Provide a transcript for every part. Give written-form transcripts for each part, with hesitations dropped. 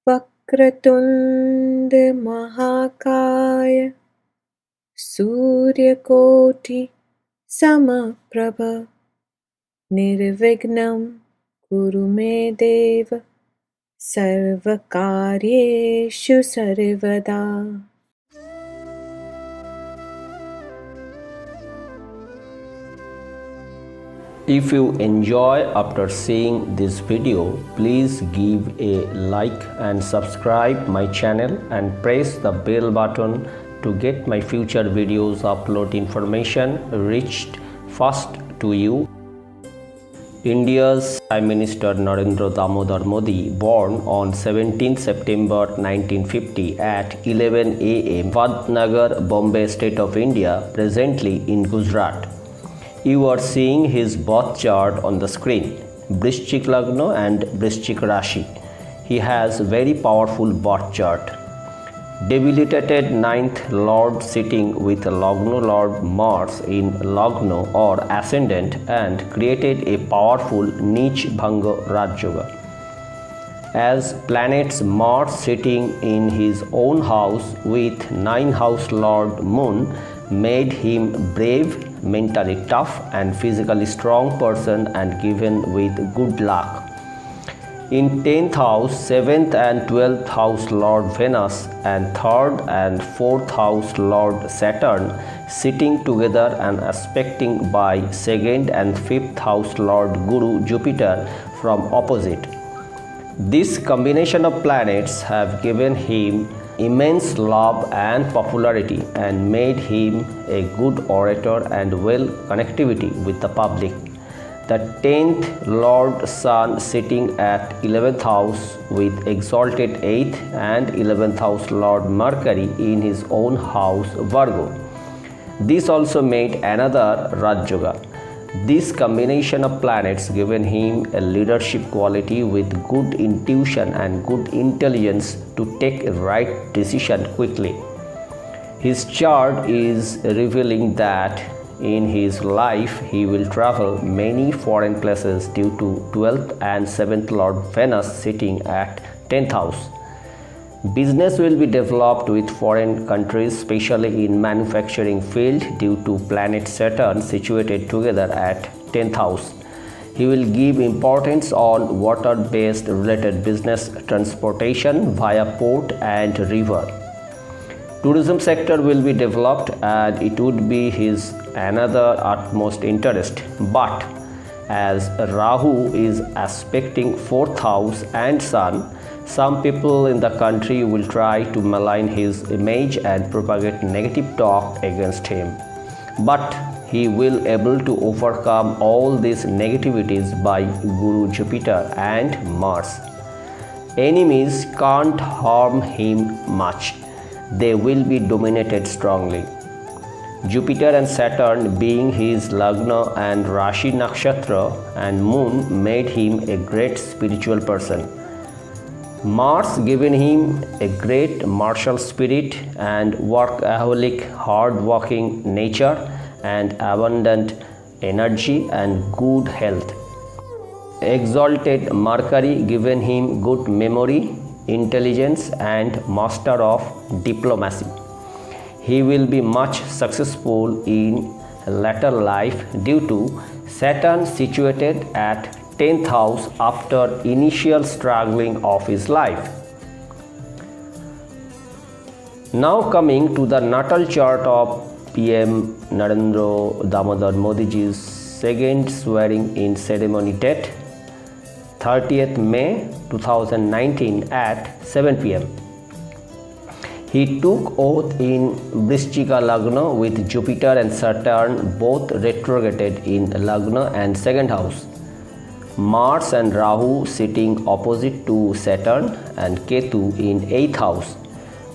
वक्रतुंड महाकाय सूर्यकोटि समप्रभ निर्विघ्नं कुरु मे देव सर्वकार्येषु सर्वदा। If you enjoy after seeing this video, please give a like and subscribe my channel and press the bell button to get my future videos upload information reached fast to you. India's Prime Minister Narendra Damodar Modi, born on 17 September 1950 at 11 am, Vadnagar, Bombay, State of India, presently in Gujarat. You are seeing his birth chart on the screen, Vrishchik Lagna and Vrishchik Rashi. He has very powerful birth chart. Debilitated 9th Lord sitting with Lagna Lord Mars in Lagna or ascendant and created a powerful Nich Bhanga Raj Yoga. As planets Mars sitting in his own house with 9th house Lord Moon made him brave, mentally tough and physically strong person and given with good luck. In 10th house, 7th and 12th house Lord Venus and 3rd and 4th house Lord Saturn sitting together and aspecting by 2nd and 5th house Lord Guru Jupiter from opposite. This combination of planets have given him immense love and popularity and made him a good orator and well connectivity with the public. The 10th Lord Sun sitting at 11th house with exalted 8th and 11th house Lord Mercury in his own house Virgo. This also made another Raj Yoga. This combination of planets given him a leadership quality with good intuition and good intelligence to take a right decision quickly. His chart is revealing that in his life he will travel many foreign places due to 12th and 7th Lord Venus sitting at 10th house. Business will be developed with foreign countries, especially in manufacturing field due to planet Saturn situated together at 10th house. He will give importance on water-based related business transportation via port and river. Tourism sector will be developed and it would be his another utmost interest. But as Rahu is aspecting 4th house and Sun, some people in the country will try to malign his image and propagate negative talk against him. But he will able to overcome all these negativities by Guru Jupiter and Mars. Enemies can't harm him much. They will be dominated strongly. Jupiter and Saturn being his Lagna and Rashi Nakshatra and Moon made him a great spiritual person. Mars given him a great martial spirit and workaholic, hard-working nature and abundant energy and good health. Exalted Mercury given him good memory, intelligence and master of diplomacy. He will be much successful in later life due to Saturn situated at 10th house after initial struggling of his life. Now coming to the natal chart of PM Narendra Damodar Modi ji's second swearing in ceremony date 30th May 2019 at 7 pm. He took oath in Vrishchika Lagna with Jupiter and Saturn both retrograded in Lagna and 2nd house. Mars and Rahu sitting opposite to Saturn and Ketu in 8th house.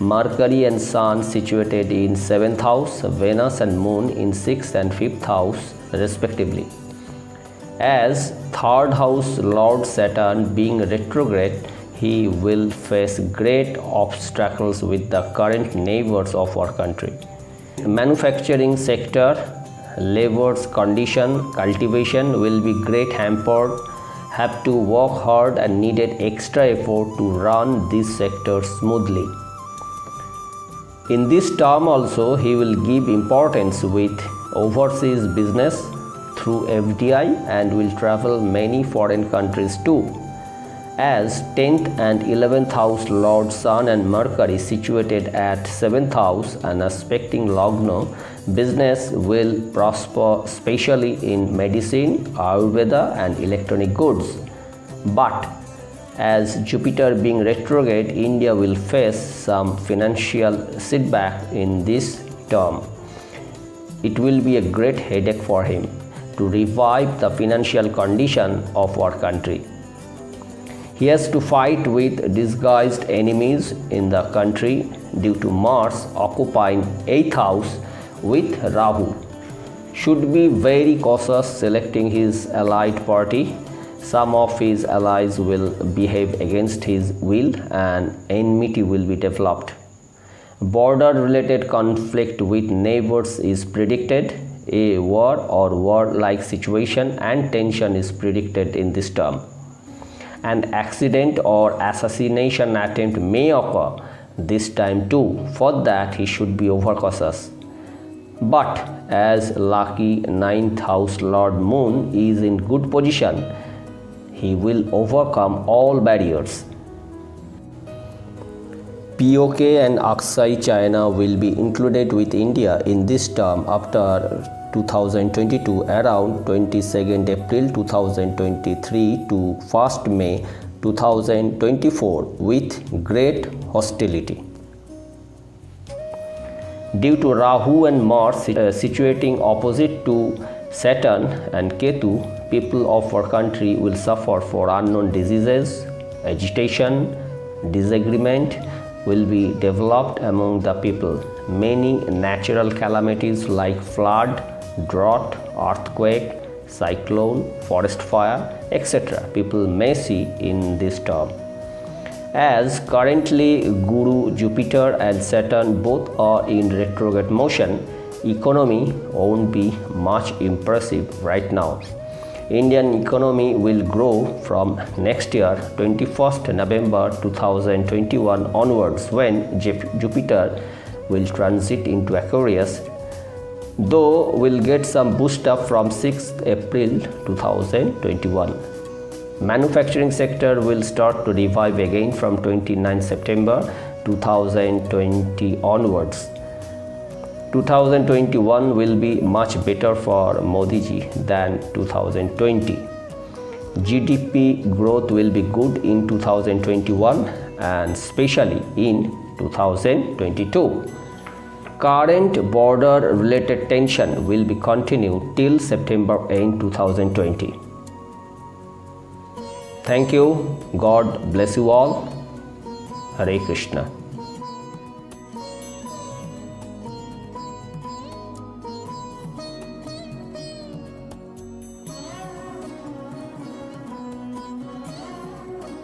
Mercury and Sun situated in 7th house, Venus and Moon in 6th and 5th house respectively. As 3rd house Lord Saturn being retrograde, he will face great obstacles with the current neighbors of our country. Manufacturing sector, labor's condition, cultivation will be great hampered have to work hard and needed extra effort to run this sector smoothly. In this term also, he will give importance with overseas business through FDI and will travel many foreign countries too. As 10th and 11th house Lord Sun and Mercury situated at 7th house and aspecting Lagna, business will prosper, especially in medicine, Ayurveda and electronic goods. But as Jupiter being retrograde, India will face some financial setback in this term. It will be a great headache for him to revive the financial condition of our country. He has to fight with disguised enemies in the country due to Mars occupying 8th house with Rahu. Should be very cautious selecting his allied party. Some of his allies will behave against his will and enmity will be developed. Border related conflict with neighbors is predicted. A war or war-like situation and tension is predicted in this term. An accident or assassination attempt may occur this time too. For that, he should be overcautious. But as lucky 9th house Lord Moon is in good position, he will overcome all barriers. POK and Aksai China will be included with India in this term after 2022 around 22nd April 2023 to 1st May 2024 with great hostility. Due to Rahu and Mars situating opposite to Saturn and Ketu, people of our country will suffer for unknown diseases, agitation, disagreement will be developed among the people. Many natural calamities like flood, drought, earthquake, cyclone, forest fire, etc. people may see in this term. As currently Guru, Jupiter and Saturn both are in retrograde motion, economy won't be much impressive right now. Indian economy will grow from next year 21st November 2021 onwards when Jupiter will transit into Aquarius, though we'll get some boost up from 6th April 2021. Manufacturing sector will start to revive again from 29 September 2020 onwards. 2021 will be much better for Modi ji than 2020. GDP growth will be good in 2021 and especially in 2022. Current border related tension will be continued till September end 2020. Thank you. God bless you all. Hare Krishna.